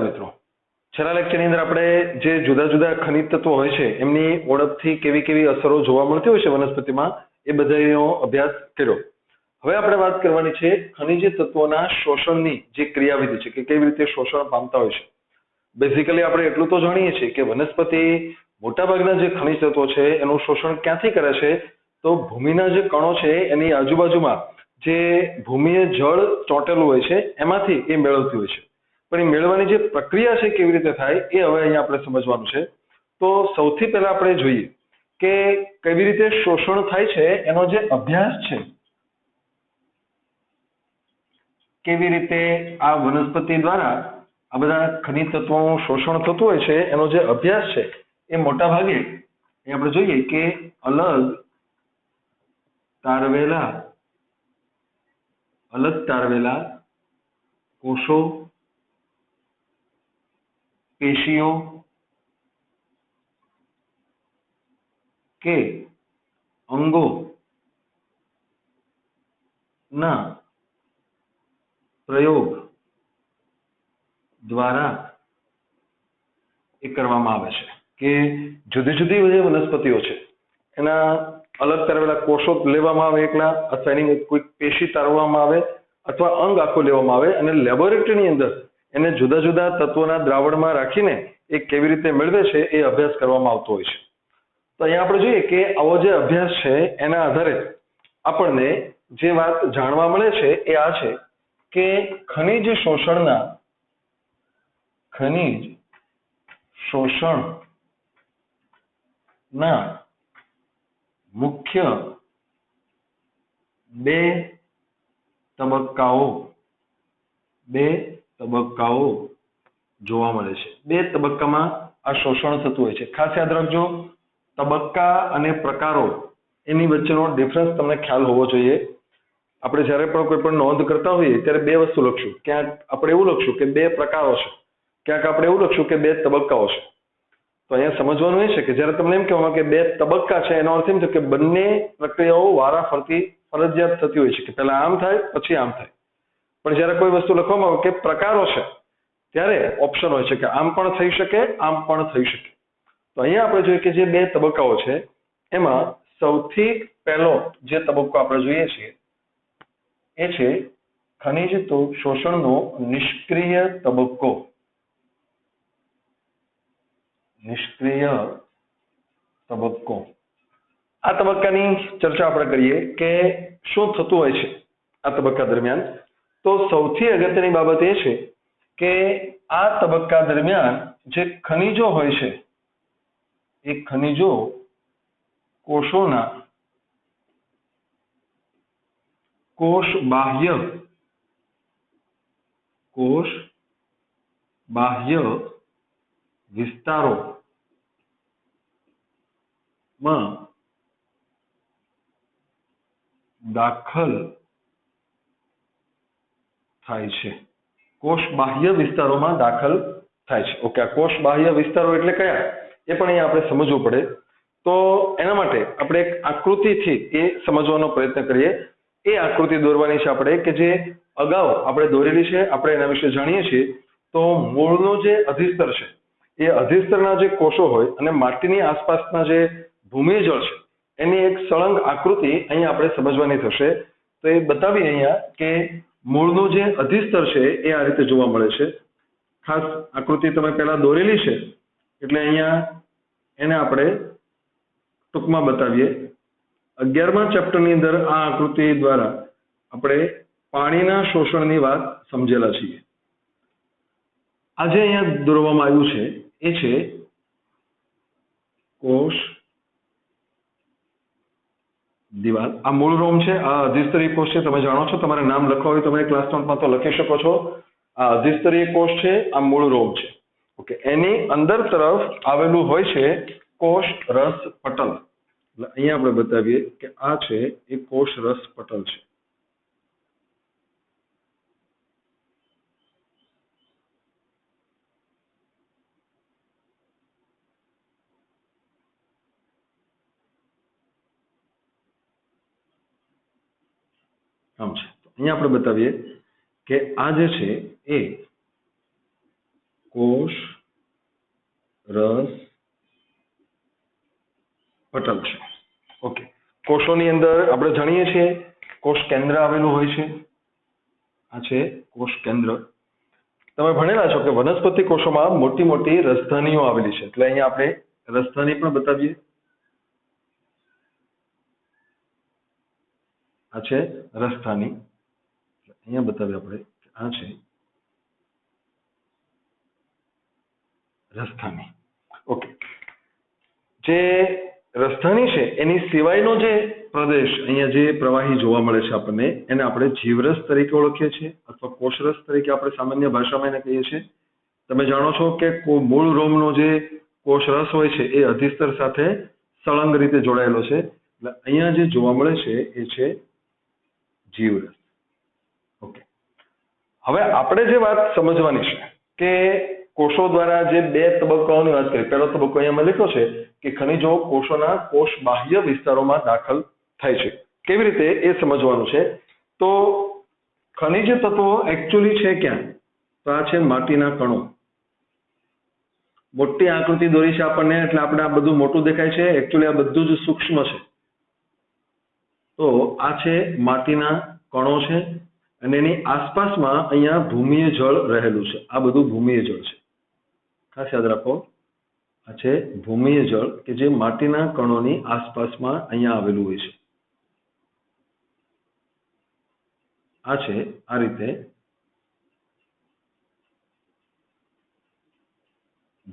મિત્રો છેલ્લા લેક્ચરની અંદર આપણે જે જુદા જુદા ખનિજ તત્વો હોય છે એમની ઓળખથી કેવી કેવી અસરો જોવા મળતી હોય છે વનસ્પતિમાં એ બધાનો અભ્યાસ કર્યો. હવે આપણે વાત કરવાની છે ખનિજ તત્વોના શોષણની જે ક્રિયાવિધિ છે કે કેવી રીતે શોષણ પામતા હોય છે. બેઝિકલી આપણે એટલું તો જાણીએ છીએ કે વનસ્પતિ મોટાભાગના જે ખનિજ તત્વો છે એનું શોષણ ક્યાંથી કરે છે તો ભૂમિના જે કણો છે એની આજુબાજુમાં જે ભૂમિએ જળ ચોંટેલું હોય છે એમાંથી એ મેળવતી હોય છે. પણ એ મેળવવાની જે પ્રક્રિયા છે કેવી રીતે થાય એ હવે અહીંયા આપણે સમજવાનું છે. તો સૌથી પહેલા આપણે જોઈએ કે કેવી રીતે શોષણ થાય છે એનો જે અભ્યાસ છે, કેવી રીતે આ વનસ્પતિ દ્વારા આ બધા ખનિજ તત્વોનું શોષણ થતું હોય છે એનો જે અભ્યાસ છે એ મોટા ભાગે આપણે જોઈએ કે અલગ તારવેલા કોષો, પેશીઓ કે અંગો ના પ્રયોગ દ્વારા એ કરવામાં આવે છે. કે જુદી જુદી જે વનસ્પતિઓ છે એના અલગ તારવેલા કોષો લેવામાં આવે એકલા, અથવા એની કોઈ પેશી તારવવામાં આવે, અથવા અંગ આખું લેવામાં આવે અને લેબોરેટરીની અંદર એને જુદા જુદા તત્વોના દ્રાવણમાં રાખીને એ કેવી રીતે મેળવે છે એ અભ્યાસ કરવામાં આવતો હોય છે. તો અહીંયા આપણે જોઈએ કે આવો જે અભ્યાસ છે એના આધારે આપણને જે વાત જાણવા મળે છે એ આ છે કે ખનિજ શોષણના મુખ્ય બે તબક્કાઓ જોવા મળે છે. બે તબક્કામાં આ શોષણ થતું હોય છે. ખાસ યાદ રાખજો, તબક્કા અને પ્રકારો એની વચ્ચેનો ડિફરન્સ તમને ખ્યાલ હોવો જોઈએ. આપણે જ્યારે પણ કોઈ પણ નોંધ કરતા હોઈએ ત્યારે બે વસ્તુ લખશું. ક્યાંક આપણે એવું લખશું કે બે પ્રકારો છે, ક્યાંક આપણે એવું લખશું કે બે તબક્કાઓ છે. તો અહીંયા સમજવાનું એ છે કે જ્યારે તમને એમ કહેવામાં કે બે તબક્કા છે એનો અર્થ એમ છે કે બંને પ્રક્રિયાઓ વારાફરતી ફરજિયાત થતી હોય છે કે પહેલા આમ થાય પછી આમ થાય. પણ જ્યારે કોઈ વસ્તુ લખવામાં આવે કે પ્રકારો છે ત્યારે ઓપ્શન હોય છે કે આમ પણ થઈ શકે, આમ પણ થઈ શકે. તો અહીંયા આપણે જોઈએ કે જે બે તબક્કાઓ છે એમાં સૌથી પહેલો જે તબક્કો આપણે જોઈએ છીએ એ છે ખનિજ શોષણનો નિષ્ક્રિય તબક્કો. આ તબક્કાની ચર્ચા આપણે કરીએ કે શું થતું હોય છે આ તબક્કા દરમિયાન. તો સૌથી અગત્યની બાબત એ છે કે આ તબક્કા દરમિયાન જે ખનિજો હોય છે એ ખનિજો કોષોના કોષ બાહ્ય વિસ્તારોમાં દાખલ થાય છે. કોષ બાહ્ય વિસ્તારોમાં દાખલ થાય છે. ઓકે, આ કોષ બાહ્ય વિસ્તારો એટલે કયા એ પણ અહીંયા આપણે સમજવું પડે. તો એના માટે આપણે એક આકૃતિથી એ સમજવાનો પ્રયત્ન કરીએ. એ આકૃતિ દોરવાની છે આપણે કે જે અગાઉ આપણે દોરેલી છે, આપણે એના વિશે જાણીએ છીએ. તો મૂળનું જે અધિસ્તર છે એ અધિસ્તરના જે કોષો હોય અને માટીની આસપાસના જે ભૂમિજળ છે એની એક સળંગ આકૃતિ અહીંયા આપણે સમજવાની થશે. તો એ બતાવીએ અહીંયા કે મૂળનું જે અધિસ્તર છે એ આ રીતે જોવા મળે છે. ખાસ આકૃતિ તમે પહેલા દોરેલી છે એટલે અહીંયા એને આપણે ટૂંકમાં બતાવીએ. 11મા ચેપ્ટરની અંદર આ આકૃતિ દ્વારા આપણે પાણીના શોષણની વાત સમજેલા છીએ. આજે અહીંયા દોરવામાં આવ્યું છે એ છે કોષ દિવાલ. આ મૂળ રોમ છે, આ અધિસ્તરીય કોષ છે. તમે જાણો છો, તમારે નામ લખવા હોય તમે ક્લાસ નોટમાં તો લખી શકો છો. આ અધિસ્તરીય કોષ છે, આ મૂળ રોમ છે. ઓકે, એની અંદર તરફ આવેલું હોય છે કોષ રસ પટલ. અહીંયા આપણે બતાવીએ કે આ છે એ કોષ રસ પટલ છે. આમ છે. અહીંયા આપણે બતાવીએ કે આ જે છે એ કોષ રસ પટલ છે. ઓકે, કોષોની અંદર આપણે જાણીએ છીએ કોષ કેન્દ્ર આવેલું હોય છે. આ છે કોષ કેન્દ્ર. તમે ભણેલા છો કે વનસ્પતિ કોષોમાં મોટી મોટી રસધાનીઓ આવેલી છે, એટલે અહીંયા આપણે રસધાની પણ બતાવીએ. આ છે રસધાની, અહીંયા બતાવીએ આપણે. આ છે રસધાની. ઓકે, જે રસધાની છે એની સિવાયનો જે પ્રદેશ અહીંયા જે પ્રવાહી જોવા મળે છે આપણને, એને આપણે જીવરસ તરીકે ઓળખીએ છીએ અથવા કોષરસ તરીકે આપણે સામાન્ય ભાષામાં એને કહીએ છીએ. તમે જાણો છો કે મૂળ રોમનો જે કોષરસ હોય છે એ અધિસ્તર સાથે સળંગ રીતે જોડાયેલો છે, એટલે અહીંયા જે જોવા મળે છે એ છે જીવરસ. ઓકે, હવે આપણે જે વાત સમજવાની છે કે કોષો દ્વારા જે બે તબક્કાઓની વાત કરી. પહેલો તબક્કો અહીંયા લખ્યો છે કે ખનિજો કોષોના કોષ બાહ્ય વિસ્તારોમાં દાખલ થાય છે. કેવી રીતે એ સમજવાનું છે. તો ખનિજ તત્વો એકચ્યુઅલી છે ક્યાં? તો આ છે માટીના કણો. મોટી આકૃતિ દોરી છે આપણને, એટલે આપણે આ બધું મોટું દેખાય છે, એકચ્યુઅલી આ બધું જ સૂક્ષ્મ છે. તો આ છે માટીના કણો છે અને એની આસપાસમાં અહીંયા ભૂમિય જળ રહેલું છે. આ બધું ભૂમિય જળ છે, ખાસ યાદ રાખો. આ છે ભૂમિય જળ કે જે માટીના કણોની આસપાસમાં અહીંયા આવેલું હોય છે. આ છે આ રીતે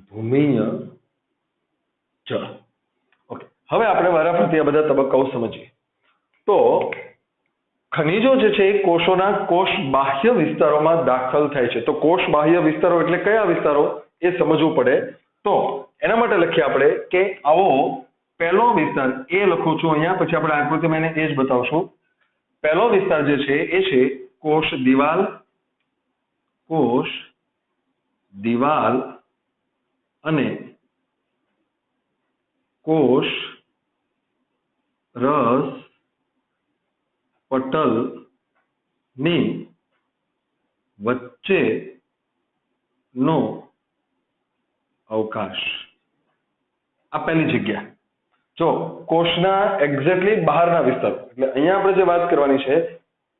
ભૂમિય જળ. ઓકે, હવે આપણે વારાફરતી આ બધા તબક્કાઓ સમજીએ. તો ખનિજો જે છે એ કોષોના કોષ બાહ્ય વિસ્તારોમાં દાખલ થાય છે. તો કોષ બાહ્ય વિસ્તારો એટલે કયા વિસ્તારો એ સમજવું પડે. તો એના માટે લખીએ આપણે કે આવો પહેલો વિસ્તાર એ લખું છું અહીંયા, પછી આપણે આકૃતિમાં એને એ જ બતાવશું. પહેલો વિસ્તાર જે છે એ છે કોષ દિવાલ. કોષ દિવાલ અને કોષ રસ પટલની વચ્ચેનો અવકાશ. આ પહેલી જગ્યા. જો કોષના એક્ઝેક્ટલી બહારના વિસ્તારો, એટલે અહીંયા આપણે જે વાત કરવાની છે,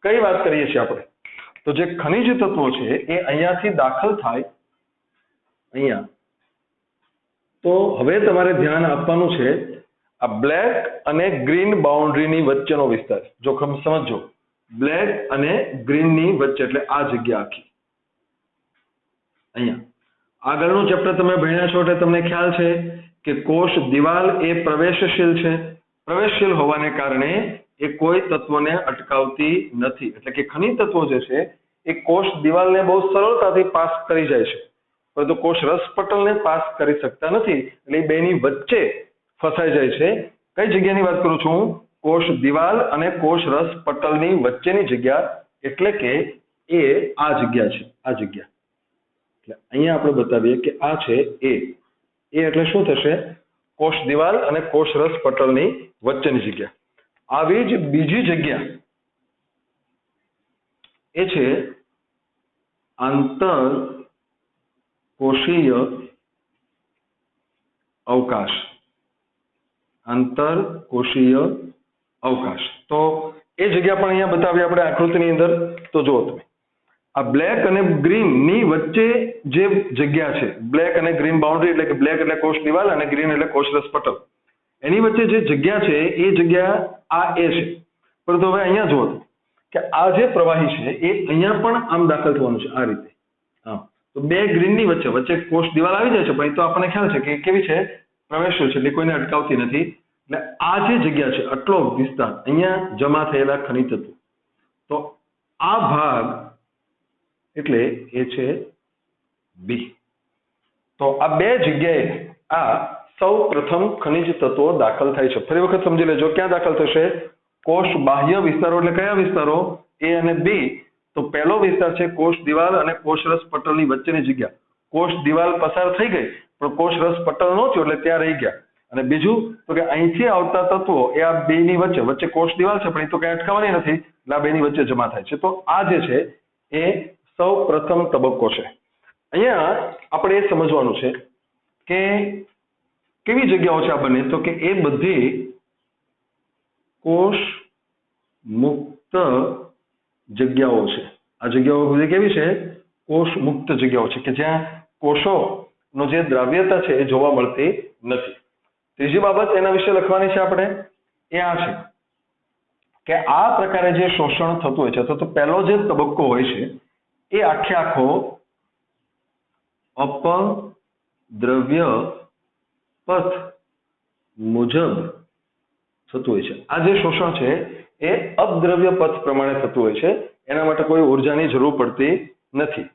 કઈ વાત કરીએ છીએ આપણે, તો જે ખનિજ તત્વો છે એ અહીંયાથી દાખલ થાય અહીંયા. તો હવે તમારે ધ્યાન આપવાનું છે આ બ્લેક અને ગ્રીન બાઉન્ડ્રીની વચ્ચેનો વિસ્તાર. જો સમજો, બ્લેક અને ગ્રીનની વચ્ચે એટલે આ જગ્યા આખી અહીંયા. આગળનું ચેપ્ટર તમે ભણ્યા છો એટલે તમને ખ્યાલ છે કે કોષ દિવાલ એ પ્રવેશશીલ છે. પ્રવેશશીલ હોવાને કારણે એ કોઈ તત્વને અટકાવતી નથી. એટલે કે ખનિજ તત્વો જે છે એ કોષ દિવાલને બહુ સરળતાથી પાસ કરી જાય છે, પરંતુ કોષ રસ પટલને પાસ કરી શકતા નથી. એટલે એ બેની વચ્ચે ફસાઈ જાય છે. કઈ જગ્યાની વાત કરું છું? કોષ દિવાલ અને કોષ રસ પટલની વચ્ચેની જગ્યા, એટલે કે એ આ જગ્યા છે. આ જગ્યા એટલે અહીંયા આપણે બતાવીએ કે આ છે એ. એટલે શું થશે? કોષ દિવાલ અને કોષ રસ પટલની વચ્ચેની જગ્યા. આવી જ બીજી જગ્યા એ છે આંતર કોષીય અવકાશ. આંતરકોષીય અવકાશ. તો એ જગ્યા પણ અહીંયા બતાવી આપણે આકૃતિની અંદર. તો જુઓ તમે, આ બ્લેક અને ગ્રીન ની વચ્ચે જે જગ્યા છે, બ્લેક અને ગ્રીન બાઉન્ડ્રી, એટલે કે બ્લેક એટલે કોષ દિવાલ અને ગ્રીન એટલે કોષરસ પટલ, એની વચ્ચે જે જગ્યા છે એ જગ્યા આ એ છે. પરંતુ હવે અહીંયા જુઓ કે આ જે પ્રવાહી છે એ અહીંયા પણ આમ દાખલ થવાનું છે, આ રીતે. હા, તો બે ગ્રીનની વચ્ચે વચ્ચે કોષ દિવાલ આવી જાય છે, પણ એ તો આપણને ખ્યાલ છે કે કેવી છે? પ્રવેશશીલ છે, એટલે કોઈને અટકાવતી નથી. એટલે આ જે જગ્યા છે, આટલો વિસ્તાર, અહીંયા જમા થયેલા ખનિજ તત્વો, તો આ ભાગ એટલે એ છે બી. તો આ બે જગ્યાએ આ સૌ પ્રથમ ખનિજ તત્વો દાખલ થાય છે. ફરી વખત સમજી લેજો, ક્યાં દાખલ થશે? કોષ બાહ્ય વિસ્તારો એટલે કયા વિસ્તારો? એ અને બી. તો પહેલો વિસ્તાર છે કોષ દિવાલ અને કોષરસ પટલની વચ્ચેની જગ્યા. કોષ દિવાલ પસાર થઈ ગઈ પણ કોષરસ પટલ નહોતું એટલે ત્યાં રહી ગયા. અને બીજું તો કે અહીંથી આવતા તત્વો એ આ બેની વચ્ચે, વચ્ચે કોષ દિવાલ છે પણ એ તો કઈ અટકાવવાની નથી, એટલે આ બેની વચ્ચે જમા થાય છે. તો આ જે છે એ સૌ પ્રથમ તબક્કો છે. અહીંયા આપણે એ સમજવાનું છે કે કેવી જગ્યાઓ છે આ બંને, તો કે એ બધી કોષ મુક્ત જગ્યાઓ છે. આ જગ્યાઓ બધી કેવી છે? કોષ મુક્ત જગ્યાઓ છે કે જ્યાં કોષોનો જે દ્રાવ્યતા છે એ જોવા મળતી નથી. ત્રીજી બાબત એના વિશે લખવાની છે આપણે એ આ છે કે આ પ્રકારે જે શોષણ થતું હોય છે અથવા તો પહેલો જે તબક્કો હોય છે એ આખો અપદ્રવ્ય પથ મુજબ થતું હોય છે. આ જે શોષણ છે એ અપદ્રવ્ય પથ પ્રમાણે થતું હોય છે. એના માટે કોઈ ઉર્જાની જરૂર પડતી નથી.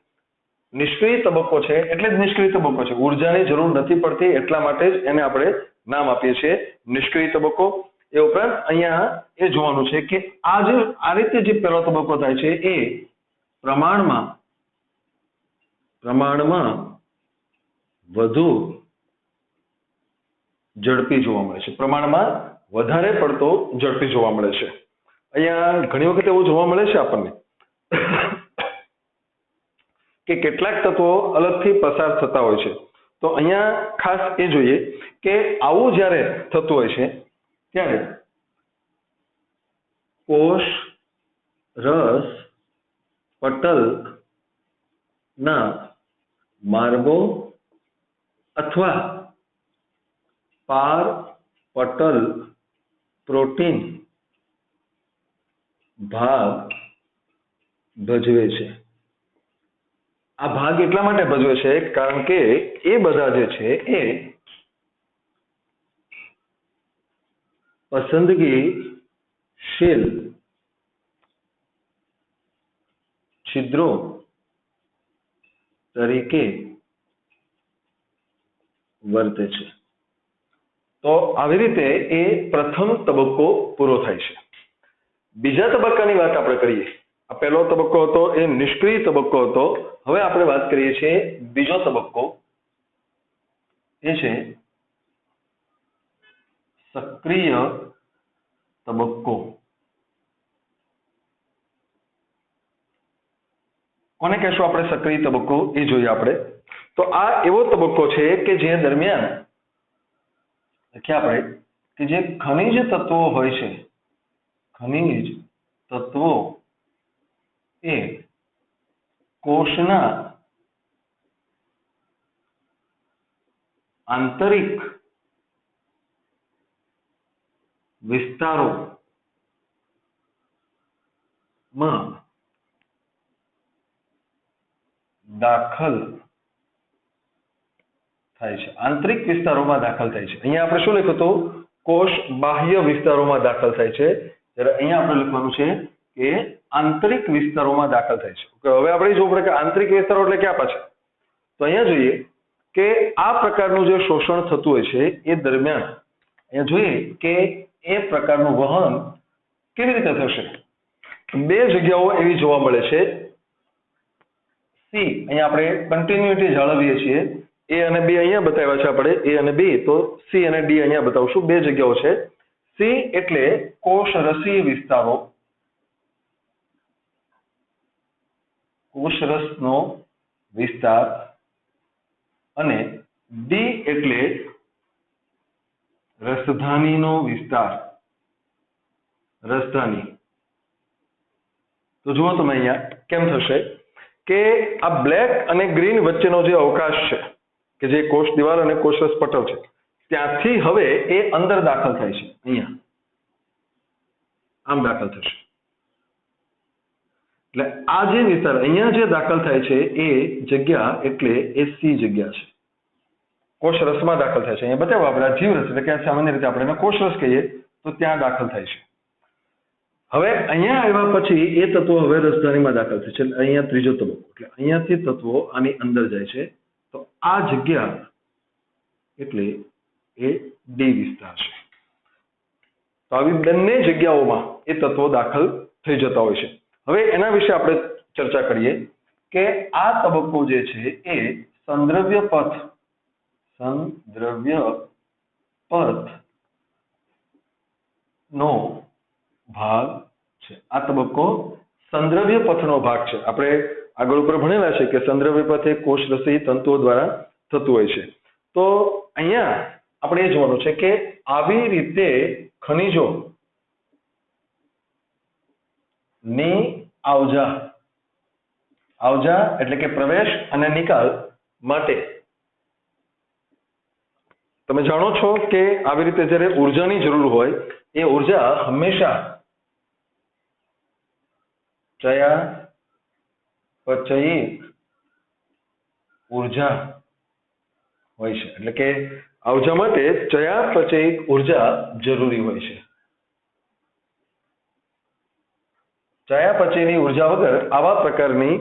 નિષ્ક્રિય તબક્કો છે એટલે જ નિષ્ક્રિય તબક્કો છે. ઉર્જાની જરૂર નથી પડતી એટલા માટે જ એને આપણે નામ આપીએ છીએ નિષ્ક્રિય તબક્કો. એ ઉપરાંત અહીંયા એ જોવાનું છે કે આ રીતે જે પહેલો તબક્કો થાય છે એ પ્રમાણમાં વધુ ઝડપી જોવા મળે છે. પ્રમાણમાં વધારે પડતો ઝડપી જોવા મળે છે. અહીંયા ઘણી વખત એવું જોવા મળે છે આપણને કે કેટલાક તત્વો અલગથી પસાર થતા હોય છે. તો અહીંયા ખાસ એ જોઈએ કે આવું જ્યારે થતું હોય છે ત્યારે કોષ રસ પટલના માર્ગો અથવા પાર પટલ પ્રોટીન ભાગ ભજવે છે. આ ભાગ એટલા માટે ભજવે છે કારણ કે એ બધા જે છે એ પસંદગીશીલ છિદ્રો તરીકે વર્તે છે. તો આવી રીતે એ પ્રથમ તબક્કો પૂરો થાય છે. બીજા તબક્કાની વાત આપણે કરીએ. આ પહેલો તબક્કો હતો એ નિષ્ક્રિય તબક્કો હતો. હવે આપણે વાત કરીએ છીએ બીજો તબક્કો એ છે સક્રિય તબક્કો. કોને કહેશું આપણે સક્રિય તબક્કો એ જોઈએ આપણે. તો આ એવો તબક્કો છે કે જે દરમિયાન આપણે કે જે ખનિજ તત્વો હોય છે, ખનિજ તત્વો એ કોષના આંતરિક વિસ્તારોમાં દાખલ થાય છે. આંતરિક વિસ્તારોમાં દાખલ થાય છે. અહીંયા આપણે શું લખ્યું હતું? કોષ બાહ્ય વિસ્તારોમાં દાખલ થાય છે. ત્યારે અહીંયા આપણે લખવાનું છે કે આંતરિક વિસ્તારોમાં દાખલ થાય છે. હવે આપણે જોવું પડે કે આંતરિક વિસ્તારો એટલે ક્યાં પાછા? તો અહીંયા જોઈએ કે આ પ્રકારનું જે શોષણ થતું હોય છે એ દરમિયાન અહીંયા જોઈએ કે એ પ્રકારનું વહન કેવી રીતે થશે? બે જગ્યાઓ એવી જોવા મળે છે. સી અહીંયા આપણે કન્ટિન્યુટી જાળવીએ છીએ. એ અને બી અહીંયા બતાવ્યા છે આપણે, એ અને બી. તો સી અને ડી અહીંયા બતાવશું. બે જગ્યાઓ છે. સી એટલે કોષરસીય વિસ્તારો, કોષરસનો વિસ્તાર, અને ડી એટલે રસધાનીનો વિસ્તાર, રસધાની. તો જુઓ તમે અહીંયા કેમ થશે કે આ બ્લેક અને ગ્રીન વચ્ચેનો જે અવકાશ છે કે જે કોષ દિવાલ અને કોષરસ પટલ છે ત્યાંથી હવે એ અંદર દાખલ થાય છે. અહીંયા આમ દાખલ થશે. એટલે આ જે વિસ્તાર અહીંયા જે દાખલ થાય છે એ જગ્યા એટલે એ સી જગ્યા છે. કોષરસમાં દાખલ થાય છે. અહીંયા બતાવો આપણે જીવરસ એટલે કે સામાન્ય રીતે આપણે એને કોષરસ કહીએ તો ત્યાં દાખલ થાય છે. હવે અહીંયા આવ્યા પછી એ તત્વો હવે રસધાનીમાં દાખલ થાય છે. અહીંયા ત્રીજો તબક્કો. એટલે અહીંયાથી તત્વો આની અંદર જાય છે. તો આ જગ્યા એટલે એ ડી વિસ્તાર છે. તો આવી બંને જગ્યાઓમાં એ તત્વો દાખલ થઈ જતા હોય છે. હવે એના વિશે આપણે ચર્ચા કરીએ કે આ તબક્કો જે છે એ સંદ્રવ્ય પથ નો ભાગ છે. આ તબક્કો સંદ્રવ્ય પથનો ભાગ છે. આપણે આગળ ઉપર ભણેલા છે કે સંદ્રવ્ય પથે કોષરસી તંતુઓ દ્વારા થતું હોય છે. તો અહીંયા આપણે એ જોવાનું છે કે આવી રીતે ખનિજો ની આવજા એટલે કે પ્રવેશ અને નિકાલ માટે તમે જાણો છો કે આવી રીતે જ્યારે ઉર્જાની જરૂર હોય એ ઉર્જા હંમેશા ચયાપચયિક ઉર્જા હોય છે. એટલે કે આવજા માટે ચયાપચયિક ઉર્જા જરૂરી હોય છે. ચયાપચયની ઉર્જા વગર આવા પ્રકારની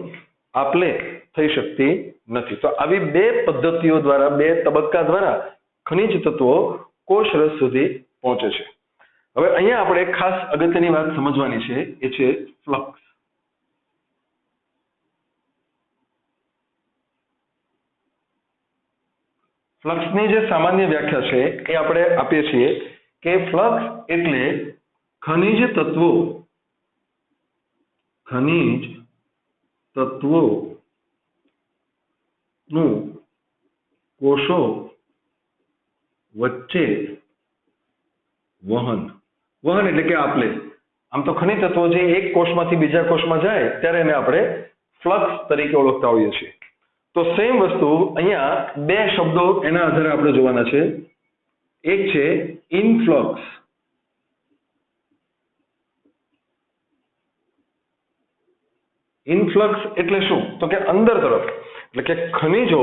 આપલે થઈ શકતી નથી. તો આવી બે પદ્ધતિઓ દ્વારા, બે તબક્કા દ્વારા ખનિજ તત્વો કોષરસ સુધી પહોંચે છે. હવે અહીંયા આપણે ખાસ અગત્યની વાત સમજવાની છે, એ છે ફ્લક્સ. ફ્લક્સની જે સામાન્ય વ્યાખ્યા છે એ આપણે આપીએ છીએ કે ફ્લક્સ એટલે ખનિજ તત્વોનું કોષો વચ્ચે વહન એટલે કે આપલે. આમ તો ખનિજ તત્વો જે એક કોષમાંથી બીજા કોષમાં જાય ત્યારે એને આપણે ફ્લક્સ તરીકે ઓળખતા હોઈએ છીએ. તો સેમ વસ્તુ અહીંયા બે શબ્દો એના આધારે આપણે જોવાના છે. એક છે ઇનફ્લક્સ. ઇનફ્લક્સ એટલે શું? તો કે અંદર તરફ, એટલે કે ખનિજો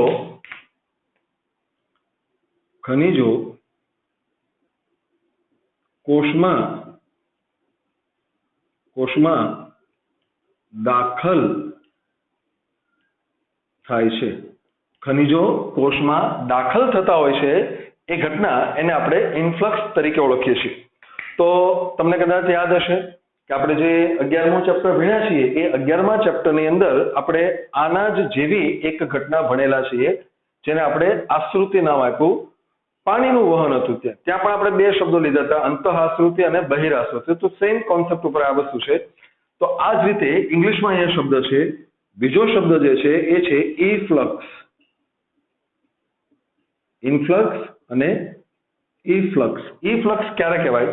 કોષમાં દાખલ થાય છે. ખનિજો કોષમાં દાખલ થતા હોય છે એ ઘટના એને આપણે ઇનફ્લક્સ તરીકે ઓળખીએ છીએ. તો તમને કદાચ યાદ હશે કે આપણે જે 11મું ચેપ્ટર ભણ્યા છીએ એ 11મા ચેપ્ટરની અંદર આપણે આના જ જેવી એક ઘટના ભણેલા છીએ જેને આપણે આશ્રુતિ નામ આપ્યું. પાણીનું વહન હતું. ત્યાં પણ આપણે બે શબ્દો લીધા હતા, અંતઃઆશ્રુતિ અને બહિરાશ્રુતિ. તો સેમ કોન્સેપ્ટ ઉપર આ વસ્તુ છે. તો આ જ રીતે ઇંગ્લિશમાં અહીંયા શબ્દ છે, બીજો શબ્દ જે છે એ છે ઇફ્લક્સ. ઇનફ્લક્સ અને ઇફ્લક્સ. ઇફ્લક્સ ક્યારે કહેવાય?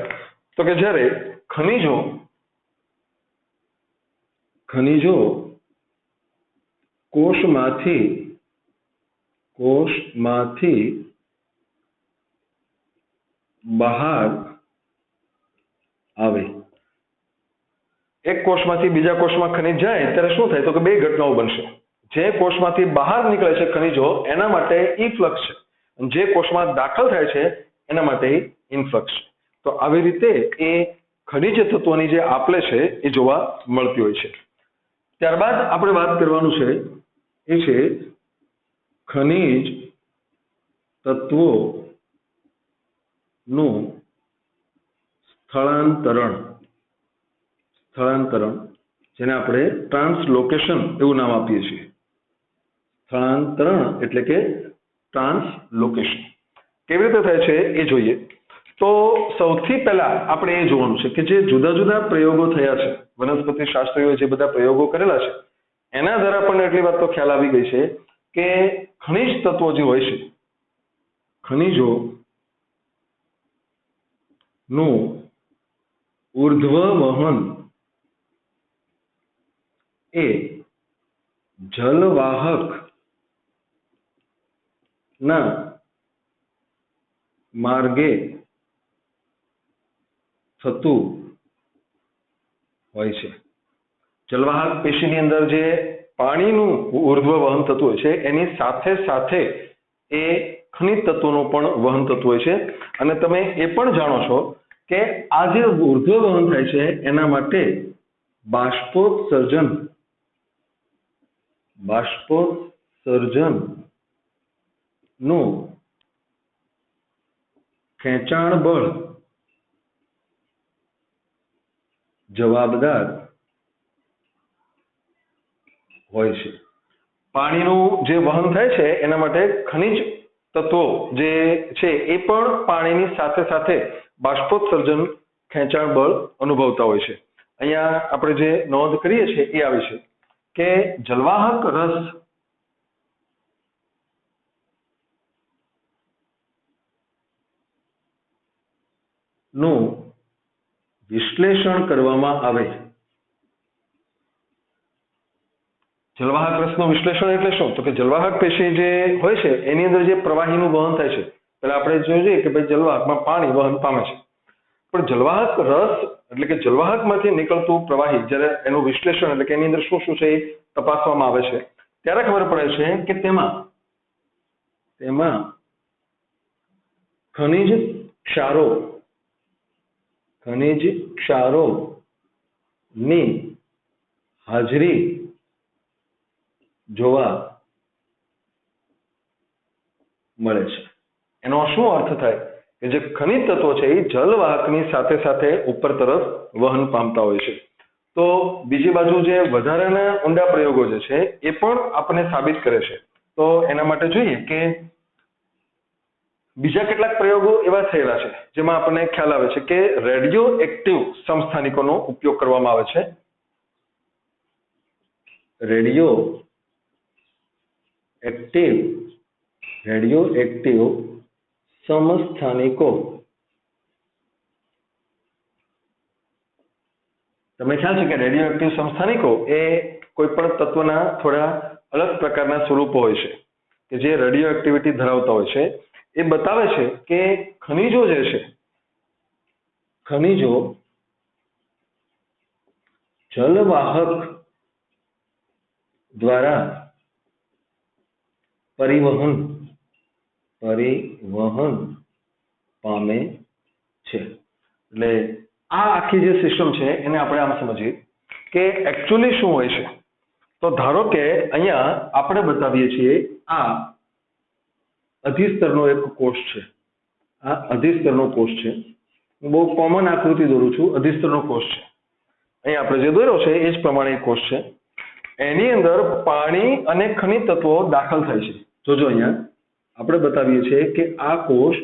તો કે જ્યારે ખનિજો કોષમાંથી બહાર આવે. એક કોષમાંથી બીજા કોષમાં ખનિજ જાય ત્યારે શું થાય? તો કે બે ઘટનાઓ બનશે. જે કોષમાંથી બહાર નીકળે છે ખનિજો એના માટે ઇફ્લક્સ છે, જે કોષમાં દાખલ થાય છે એના માટે ઇનફ્લક્સ છે. તો આવી રીતે એ ખનિજ તત્વોની જે આપલે છે એ જોવા મળતી હોય છે. ત્યારબાદ આપણે વાત કરવાનું છે એ છે ખનિજ તત્વોનું સ્થળાંતરણ, જેને આપણે ટ્રાન્સલોકેશન એવું નામ આપીએ છીએ. સ્થળાંતરણ એટલે કે ટ્રાન્સલોકેશન કેવી રીતે થાય છે એ જોઈએ. તો સૌથી પહેલા આપણે એ જોવાનું છે કે જે જુદા જુદા પ્રયોગો થયા છે, વનસ્પતિ શાસ્ત્રીઓએ જે બધા પ્રયોગો કરેલા છે એના દ્વારા આપણને એટલી વાત તો ખ્યાલ આવી ગઈ છે કે ખનિજ તત્વો જે હોય છે, ખનિજોનું ઉર્ધ્વ વહન એ જલવાહક ના માર્ગે થતું હોય છે. જલવાહક પેશીની અંદર જે પાણીનું ઉર્ધ્વ વહન થતું હોય છે એની સાથે સાથે એ ખનિજ તત્વોનું પણ વહન થતું હોય છે. અને તમે એ પણ જાણો છો કે આ જે ઉર્ધ્વ વહન થાય છે એના માટે બાષ્પોત્સર્જન નું ખેંચાણ બળ જવાબદાર હોય છે. પાણીનું જે વહન થાય છે એના માટે ખનિજ તત્વો જે છે એ પણ પાણીની સાથે સાથે બાષ્પોત્સર્જન ખેંચાણ બળ અનુભવતા હોય છે. અહીંયા આપણે જે નોંધ કરીએ છીએ એ આવી છે કે જલવાહક રસ નું વિશ્લેષણ કરવામાં આવે. જલવાહક રસનું વિશ્લેષણ એટલે શું? તો કે જલવાહક પેશી જે હોય છે એની અંદર જે પ્રવાહીનું વહન થાય છે, પેલા આપણે જોઈએ કે ભાઈ જલવાહકમાં પાણી વહન પામે છે, પણ જલવાહક રસ એટલે કે જલવાહકમાંથી નીકળતું પ્રવાહી જ્યારે એનું વિશ્લેષણ એટલે કે એની અંદર શું શું છે એ તપાસવામાં આવે છે, ત્યારે ખબર પડે છે કે તેમાં ખનિજ ક્ષારોની હાજરી જોવા મળે છે. એનો શું અર્થ થાય કે જે ખનિજ તત્વો છે એ જલવાહકની સાથે સાથે ઉપર તરફ વહન પામતા હોય છે. તો બીજી બાજુ જે વધારાના ઊંડા પ્રયોગો જે છે એ પણ આપણને સાબિત કરે છે. તો એના માટે જોઈએ કે બીજા કેટલાક પ્રયોગો એવા થયેલા છે જેમાં આપણને ખ્યાલ આવે છે કે રેડિયો એક્ટિવ સમસ્થાનિકોનો ઉપયોગ કરવામાં આવે છે. રેડિયો એક્ટિવ સમસ્થાનિકો, તમને ખ્યાલ છે કે રેડિયો એક્ટિવ સમસ્થાનિકો એ કોઈ પણ તત્વના થોડા અલગ પ્રકારના સ્વરૂપો હોય છે કે જે રેડિયો એક્ટિવિટી ધરાવતા હોય છે. એ બતાવે છે કે ખનિજો જે છે, ખનિજો જલવાહક દ્વારા પરિવહન પામે છે. એટલે આ આખી જે સિસ્ટમ છે એને આપણે આમ સમજીએ કે એકચ્યુઅલી શું હોય છે. તો ધારો કે અહીંયા આપણે બતાવીએ છીએ આ અધિસ્તરનો એક કોષ છે. આ અધિસ્તરનો કોષ છે. હું બહુ કોમન આકૃતિ દોરું છું. અધિસ્તરનો કોષ છે. અહીંયા આપણે જે દોર્યો છે એ જ પ્રમાણે કોષ છે. એની અંદર પાણી અને ખનિજ તત્વો દાખલ થાય છે. જોજો અહીંયા આપણે બતાવીએ છીએ કે આ કોષ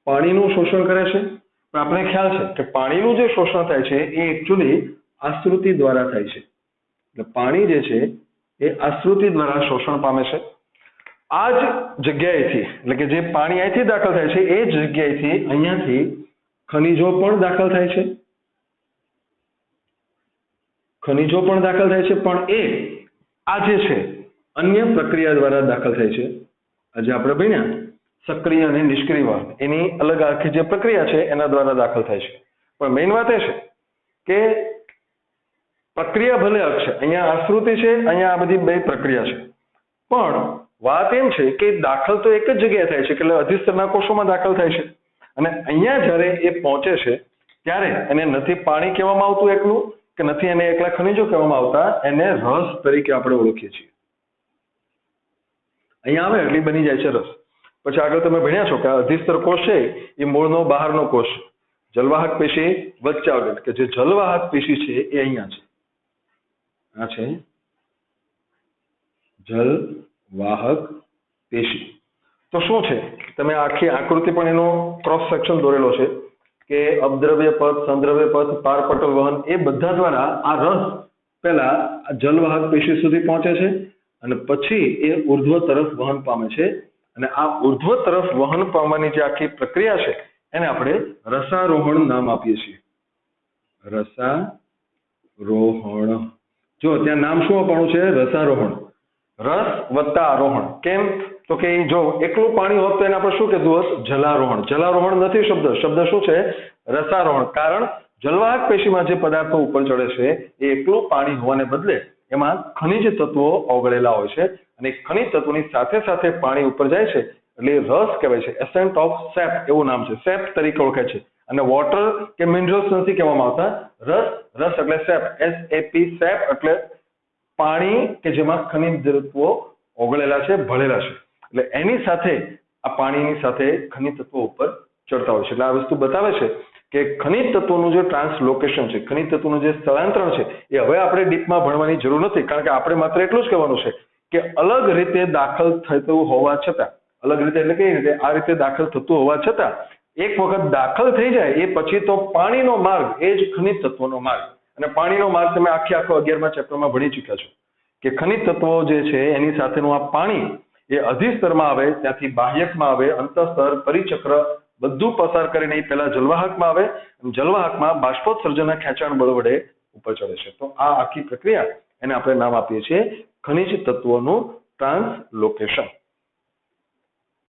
પાણીનું શોષણ કરે છે, પણ આપણે ખ્યાલ છે કે પાણીનું જે શોષણ થાય છે એ એકચ્યુઅલી આશ્રુતિ દ્વારા થાય છે. એટલે પાણી જે છે એ આશ્રુતિ દ્વારા શોષણ પામે છે. આ જ જગ્યાએથી એટલે કે જે પાણી અહીંથી દાખલ થાય છે એ જ જગ્યાએથી અહીંયાથી ખનિજો પણ દાખલ થાય છે. પણ એ આ જે છે અન્ય પ્રક્રિયા દ્વારા દાખલ થાય છે. આજે આપણે ભણ્યા સક્રિય અને નિષ્ક્રિય વહન, એની અલગ આખી જે પ્રક્રિયા છે એના દ્વારા દાખલ થાય છે. પણ મેઇન વાત એ છે કે પ્રક્રિયા ભલે અલગ છે, અહીંયા આશ્રુતિ છે, અહીંયા આ બધી બે પ્રક્રિયા છે, પણ વાત એમ છે કે દાખલ તો એક જ જગ્યાએ થાય છે, એટલે અધિસ્તરના કોષોમાં દાખલ થાય છે. અને અહીંયા જ્યારે એ પહોંચે છે ત્યારે એને નથી પાણી કહેવામાં આવતું એકલું કે નથી એને એકલા ખનિજો કહેવામાં આવતા, એને રસ તરીકે આપણે ઓળખીએ છીએ. અહીંયા આવે એટલે બની જાય છે રસ. પછી આગળ તમે ભણ્યા છો કે આ અધિસ્તર કોષ છે એ મૂળનો બહારનો કોષ છે. જલવાહક પેશી વચ્ચે આવે કે જે જલવાહક પેશી છે એ અહીંયા છે. આ છે જલવાહક પેશી. તો શું છે, તમે આખી આકૃતિ પણ એનો ક્રોસ સેક્શન દોરેલો છે કે અપદ્રવ્ય પથ, સંદ્રવ્ય પથ, પારપટલ વહન એ બધા દ્વારા આ રસ પહેલા જલવાહક પેશી સુધી પહોંચે છે અને પછી એ ઉર્ધ્વ તરફ વહન પામે છે. અને આ ઉર્ધ્વ તરફ વહન પામવાની જે આખી પ્રક્રિયા છે એને આપણે રસારોહણ નામ આપીએ છીએ. રસારોહણ. જો ત્યાં નામ શું આપવાનું છે? રસારોહણ. રસ વત્તા આરોહણ. કેમ? તો કે જો એકલું પાણી હોત તો એને આપણે શું કીધું હોત? જલારોહણ. જલારોહણ નથી શબ્દ શું છે? રસારોહણ. કારણ જલવાહક પેશીમાં જે પદાર્થો ઉપર ચડે છે એ એકલું પાણી હોવાને બદલે એમાં ખનિજ તત્વો ઓગળેલા હોય છે અને ખનિજ તત્વોની સાથે સાથે પાણી ઉપર જાય છે એટલે રસ કહેવાય છે. એસેન્ટ ઓફ સેપ એવું નામ છે. સેપ તરીકે ઓળખાય છે. અને વોટર કે મિનરલ્સ નથી કહેવામાં આવતા. રસ એટલે સેપ, SAP, સેપ એટલે પાણી કે જેમાં ખનિજ તત્વો ઓગળેલા છે, ભળેલા છે. એટલે એની સાથે આ પાણીની સાથે ખનિજ તત્વો ઉપર ચડતા હોય છે. એટલે આ વસ્તુ બતાવે છે કે ખનિજ તત્વોનું જે ટ્રાન્સલોકેશન છે, ખનિજ તત્વોનું જે સ્થળાંતરણ છે એ હવે આપણે ડીપમાં ભણવાની જરૂર નથી, કારણ કે આપણે માત્ર એટલું જ કહેવાનું છે કે અલગ રીતે દાખલ થતું હોવા છતાં, અલગ રીતે એટલે કઈ રીતે? આ રીતે દાખલ થતું હોવા છતાં એક વખત દાખલ થઈ જાય એ પછી તો પાણીનો માર્ગ એ જ ખનિજ તત્વોનો માર્ગ. અને પાણીનો માર્ગ તમે આખો 11મા ચેપ્ટરમાં ભણી ચૂક્યા છો. કે ખનિજ તત્વો જે છે એની સાથેનું આ પાણી એ અધિસ્તરમાં આવે, ત્યાંથી બાહ્યકમાં આવે, અંતઃસ્તર, પરિચક્ર બધું પસાર કરીને એ પહેલા જલવાહકમાં આવે, જલવાહકમાં બાષ્પોત્સર્જનના ખેંચાણ બળ વડે ઉપર ચડે છે. તો આ આખી પ્રક્રિયા એને આપણે નામ આપીએ છીએ ખનિજ તત્વોનું ટ્રાન્સલોકેશન.